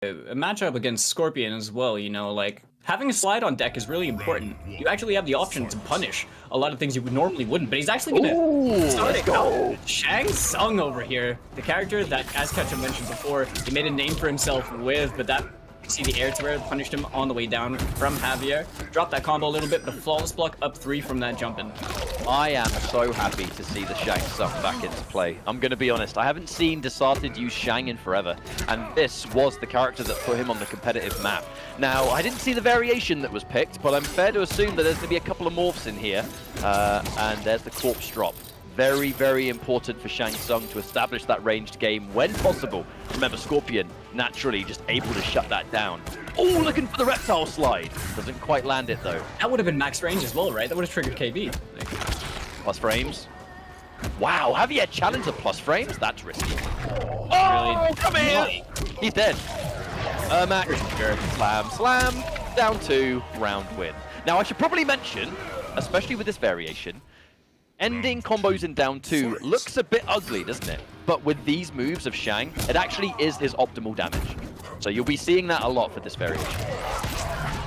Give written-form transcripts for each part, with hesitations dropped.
a matchup against Scorpion as well, you know, like, having a slide on deck is really important. You actually have the option to punish a lot of things you normally wouldn't, but he's actually gonna start it out. Shang Tsung over here, the character that, as Ketchup mentioned before, he made a name for himself with, but that, see the air to air punished him on the way down from Javier. Dropped that combo a little bit, but a flawless block up 3 from that jump in. I am so happy to see the Shang Tsung back into play. I'm going to be honest, I haven't seen Disarted use Shang in forever, and this was the character that put him on the competitive map. Now, I didn't see the variation that was picked, but I'm fair to assume that there's going to be a couple of morphs in here, and there's the corpse drop. Very, very important for Shang Tsung to establish that ranged game when possible. Remember, Scorpion naturally just able to shut that down. Oh, looking for the reptile slide. Doesn't quite land it though. That would have been max range as well, right? That would have triggered KB. Plus frames. Wow, Javier challenger plus frames? That's risky. Oh, Really? come here! He's dead. Max, slam, slam, down 2, round win. Now, I should probably mention, especially with this variation, ending combos in down 2 looks a bit ugly, doesn't it? But with these moves of Shang, it actually is his optimal damage. So you'll be seeing that a lot for this variation.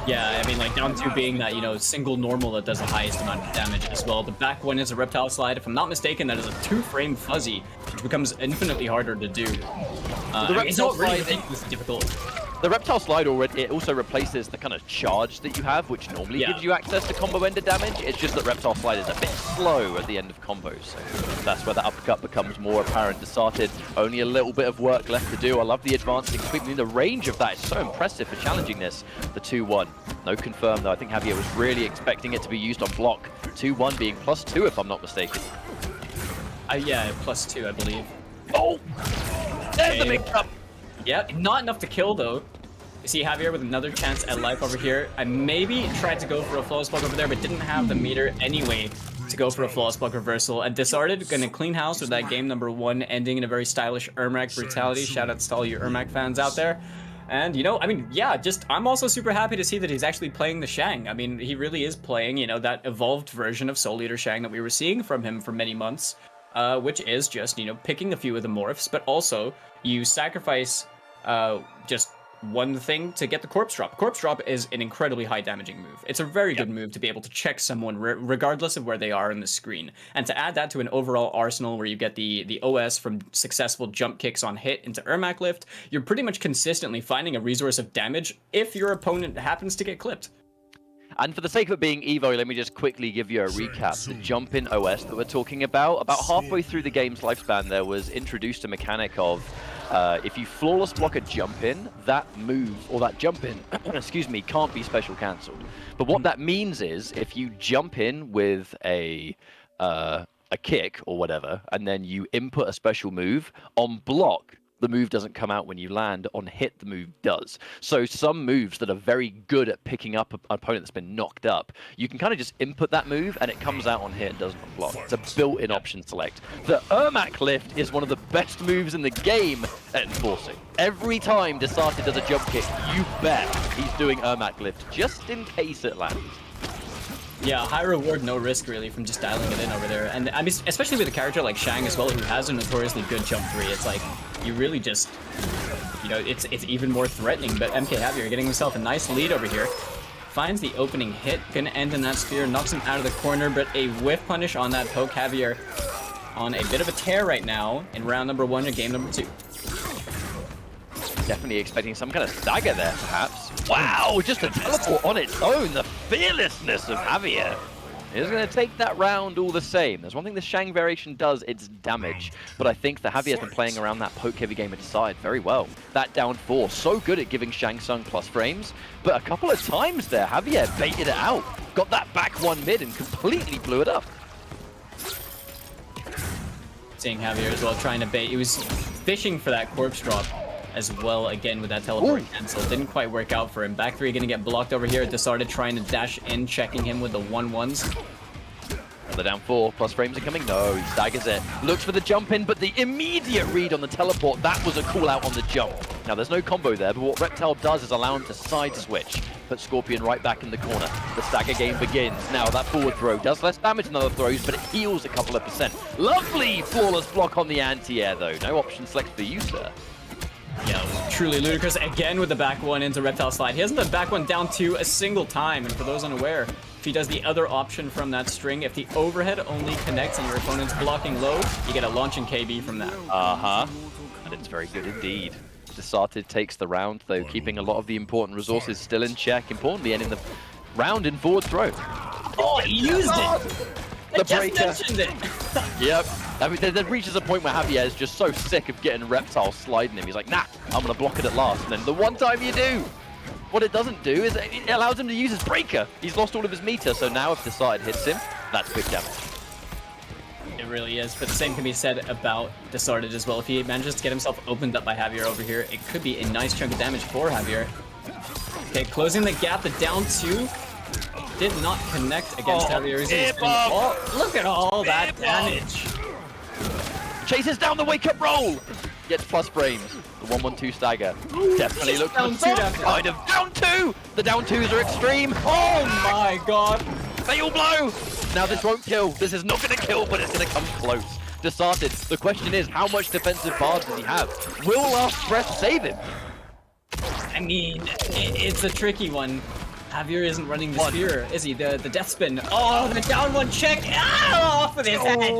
Yeah, I mean, like, down 2 being that, you know, single normal that does the highest amount of damage as well. The back one is a reptile slide. If I'm not mistaken, that is a 2-frame fuzzy, which becomes infinitely harder to do. It's not really ridiculously difficult. The reptile slide already, it also replaces the kind of charge that you have, which normally gives you access to combo ender damage. It's just that reptile slide is a bit slow at the end of combos. So that's where the uppercut becomes more apparent. Disarted, only a little bit of work left to do. I love the advancing quickly. The range of that is so impressive for challenging this. The 2-1. No confirm though. I think Javier was really expecting it to be used on block. 2-1 being +2 if I'm not mistaken. Yeah, +2, I believe. Oh! There's the big cup! Yeah, not enough to kill though. You see Javier with another chance at life over here. I maybe tried to go for a flawless block over there, but didn't have the meter anyway to go for a flawless block reversal. And Disarted gonna clean house with that game number 1, ending in a very stylish Ermac brutality. Shout out to all you Ermac fans out there. And, you know, I mean, yeah, just, I'm also super happy to see that he's actually playing the Shang. I mean, he really is playing, you know, that evolved version of Soul Eater Shang that we were seeing from him for many months, which is just, you know, picking a few of the morphs, but also you sacrifice just one thing to get the corpse drop. Corpse drop is an incredibly high damaging move. It's a very good move to be able to check someone regardless of where they are in the screen. And to add that to an overall arsenal where you get the OS from successful jump kicks on hit into Ermac lift, you're pretty much consistently finding a resource of damage if your opponent happens to get clipped. And for the sake of it being EVO, let me just quickly give you a recap. The jump in OS that we're talking about halfway through the game's lifespan, there was introduced a mechanic of if you flawless block a jump in, that move, or that jump in, excuse me, can't be special cancelled. But what that means is, if you jump in with a kick or whatever, and then you input a special move, on block, the move doesn't come out when you land. On hit, the move does. So some moves that are very good at picking up an opponent that's been knocked up, you can kind of just input that move and it comes out on hit and doesn't on block. It's a built-in option select. The Ermac lift is one of the best moves in the game at enforcing. Every time Disarted does a jump kick, you bet he's doing Ermac lift just in case it lands. Yeah, high reward, no risk really from just dialing it in over there. And I mean, especially with a character like Shang as well, who has a notoriously good jump 3, it's like, you really just, you know, it's even more threatening. But MKJavier getting himself a nice lead over here. Finds the opening hit, gonna end in that spear, knocks him out of the corner, but a whiff punish on that poke. Javier on a bit of a tear right now in round number 1 and game number 2. Definitely expecting some kind of stagger there, perhaps. Wow, just a teleport on its own. The fearlessness of Javier is going to take that round all the same. There's one thing the Shang variation does, it's damage. But I think that Javier's been playing around that poke-heavy game inside very well. That down 4, so good at giving Shang Tsung plus frames. But a couple of times there, Javier baited it out. Got that back 1 mid and completely blew it up. Seeing Javier as well trying to bait. He was fishing for that corpse drop as well, again with that teleport cancel. Didn't quite work out for him. Back 3 gonna get blocked over here. Disarted trying to dash in, checking him with the 1-1s. The down 4, plus frames are coming. No, he staggers it. Looks for the jump in, but the immediate read on the teleport, that was a call out on the jump. Now, there's no combo there, but what Reptile does is allow him to side switch. Put Scorpion right back in the corner. The stagger game begins. Now, that forward throw does less damage than other throws, but it heals a couple of %. Lovely flawless block on the anti-air, though. No option select for you, sir. Yeah, it was truly ludicrous. Again with the back one into Reptile Slide. He hasn't done back one down two a single time. And for those unaware, if he does the other option from that string, if the overhead only connects and your opponent's blocking low, you get a launching KB from that. Uh-huh. And it's very good indeed. Disarted takes the round, though, keeping a lot of the important resources still in check. Importantly, ending the round in forward throw. Oh, he used it! The I breaker. just mentioned it! Yep. I mean, there reaches a point where Javier is just so sick of getting Reptile sliding him. He's like, nah, I'm going to block it at last. And then the one time you do, what it doesn't do is it allows him to use his breaker. He's lost all of his meter, so now if Disarted hits him, that's big damage. It really is, but the same can be said about Disarted as well. If he manages to get himself opened up by Javier over here, it could be a nice chunk of damage for Javier. Okay, closing the gap, the down two did not connect against Javier. Oh, look at all that damage. Chases down the wake-up roll! Gets plus frames. The 1-1-2 stagger. Definitely looks down for two, kind of down two! The down twos are extreme. Oh my god! Fatal blow! Now this won't kill. This is not going to kill, but it's going to come close. Disarted. The question is, how much defensive bars does he have? Will Last Breath save him? I mean, it's a tricky one. Javier isn't running the spear, is he? The death spin. Oh, the down one check! Ah, off of his head!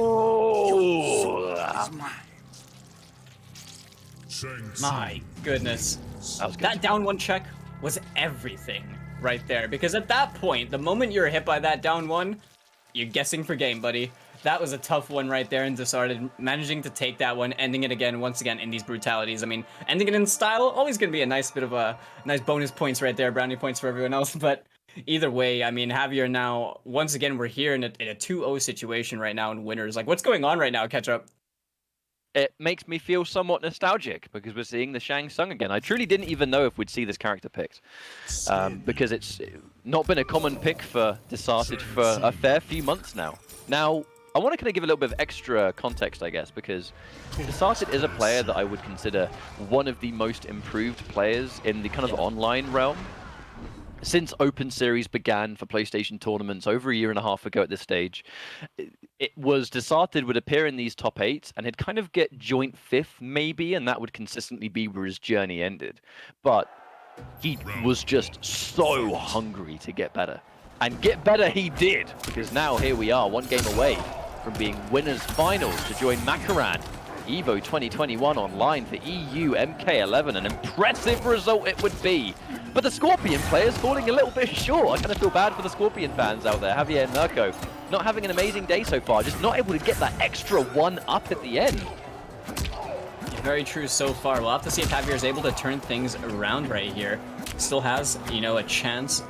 My goodness. That was good. That down one check was everything right there. Because at that point, the moment you're hit by that down one, you're guessing for game, buddy. That was a tough one right there, and Disarted managing to take that one, ending it again, once again, in these brutalities. I mean, ending it in style, always going to be a nice bit of a nice bonus points right there, brownie points for everyone else. But either way, I mean, Javier now, once again, we're here in a 2-0 situation right now in winners. Like, what's going on right now, Catch Up? It makes me feel somewhat nostalgic because we're seeing the Shang Tsung again. I truly didn't even know if we'd see this character picked because it's not been a common pick for Disarted for a fair few months now. Now, I want to kind of give a little bit of extra context, I guess, because Disarted is a player that I would consider one of the most improved players in the kind of online realm. Since Open Series began for PlayStation tournaments over a year and a half ago at this stage, it was Disarted would appear in these top 8s and he'd kind of get joint 5th maybe, and that would consistently be where his journey ended. But he was just so hungry to get better. And get better he did, because now here we are, one game away from being winners finals to join Makaran. EVO 2021 online for EU MK11, an impressive result it would be. But the Scorpion players falling a little bit short. I kind of feel bad for the Scorpion fans out there. JavierMK not having an amazing day so far, just not able to get that extra one up at the end. Very true so far. We'll have to see if Javier is able to turn things around right here. Still has, you know, a chance.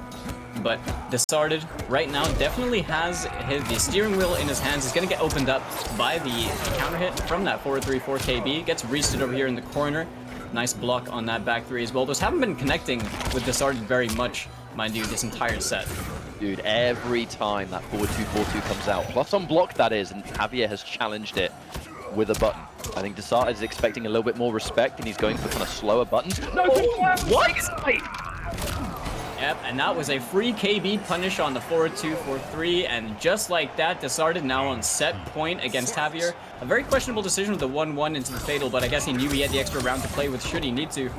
But Disarted right now definitely has the steering wheel in his hands. He's going to get opened up by the counter hit from that forward 3-4 KB. Gets reached over here in the corner. Nice block on that back three as well. Those haven't been connecting with Disarted very much, mind you, this entire set. Dude, every time that forward 2-4-2 comes out, plus on block that is, and Javier has challenged it with a button. I think Disarted is expecting a little bit more respect, and he's going for kind of slower buttons. No, what? Yep, and that was a free KB punish on the forward 2-4-3, and just like that, Disarted now on set point against Javier. A very questionable decision with the 1-1 into the fatal, but I guess he knew he had the extra round to play with should he need to.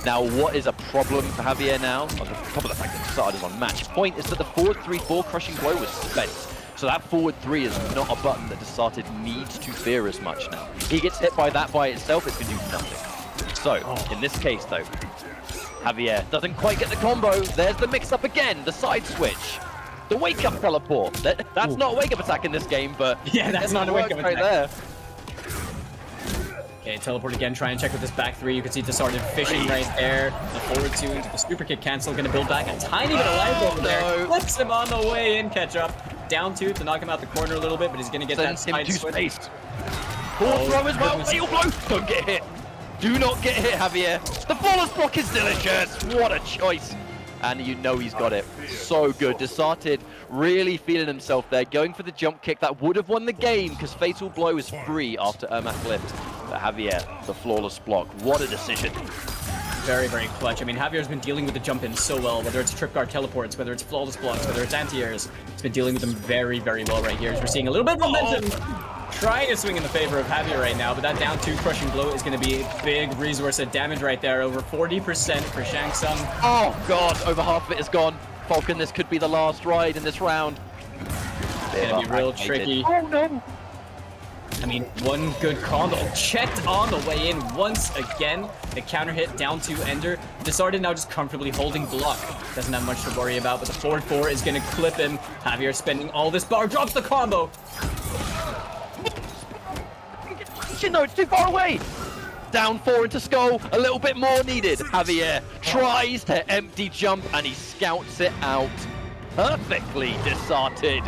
Now, what is a problem for Javier now, on top of the fact that Disarted is on match point, is that the forward 3-4 crushing blow was spent. So that forward 3 is not a button that Disarted needs to fear as much now. He gets hit by that by itself, it's going to do nothing. So, in this case though, Javier doesn't quite get the combo. There's the mix-up again, the side switch. The wake-up teleport. That's not a wake-up attack in this game, but yeah, that's not a wake-up right attack. There. Okay, teleport again, try and check with this back three. You can see Disarted fishing right there. The forward 2 into the super kick cancel, gonna build back a tiny bit of life over there. Flips him on the way in, catch up. Down 2 to knock him out the corner a little bit, but he's gonna get that side switch. Full throw as well, fatal blow. Don't get hit. Do not get hit, Javier. The flawless block is delicious. What a choice. And you know he's got it. So good. Disarted really feeling himself there, going for the jump kick that would have won the game because fatal blow is free after Ermac lift. But Javier, the flawless block. What a decision. very, very clutch. I mean, Javier's been dealing with the jump in so well, whether it's trip guard teleports, whether it's flawless blocks, whether it's anti-airs. He's been dealing with them very, very well right here. As we're seeing a little bit of momentum trying to swing in the favor of Javier right now, but that down 2 crushing blow is going to be a big resource of damage right there. Over 40% for Shang Tsung. Oh god, over half of it is gone. Falcon, this could be the last ride in this round. It's going to be real tricky. Oh no! I mean, one good combo checked on the way in once again. The counter hit down to Ender. Disarted now just comfortably holding block. Doesn't have much to worry about, but the forward 4 is going to clip him. Javier spending all this bar, drops the combo. No, it's too far away. Down 4 into Skull, a little bit more needed. Javier tries to empty jump and he scouts it out. Perfectly Disarted.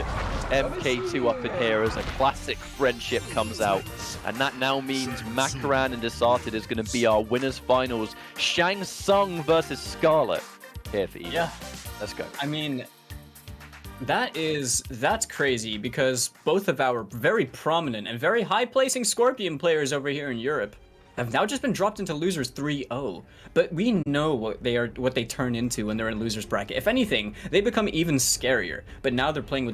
MK2 up in here as a classic friendship comes out. And that now means Makaran and Disarted is going to be our winners finals. Shang Tsung versus Scarlet here for EVO. Yeah. Let's go. I mean, that's crazy because both of our very prominent and very high-placing Scorpion players over here in Europe have now just been dropped into losers 3-0. But we know what they turn into when they're in losers bracket. If anything, they become even scarier. But now they're playing with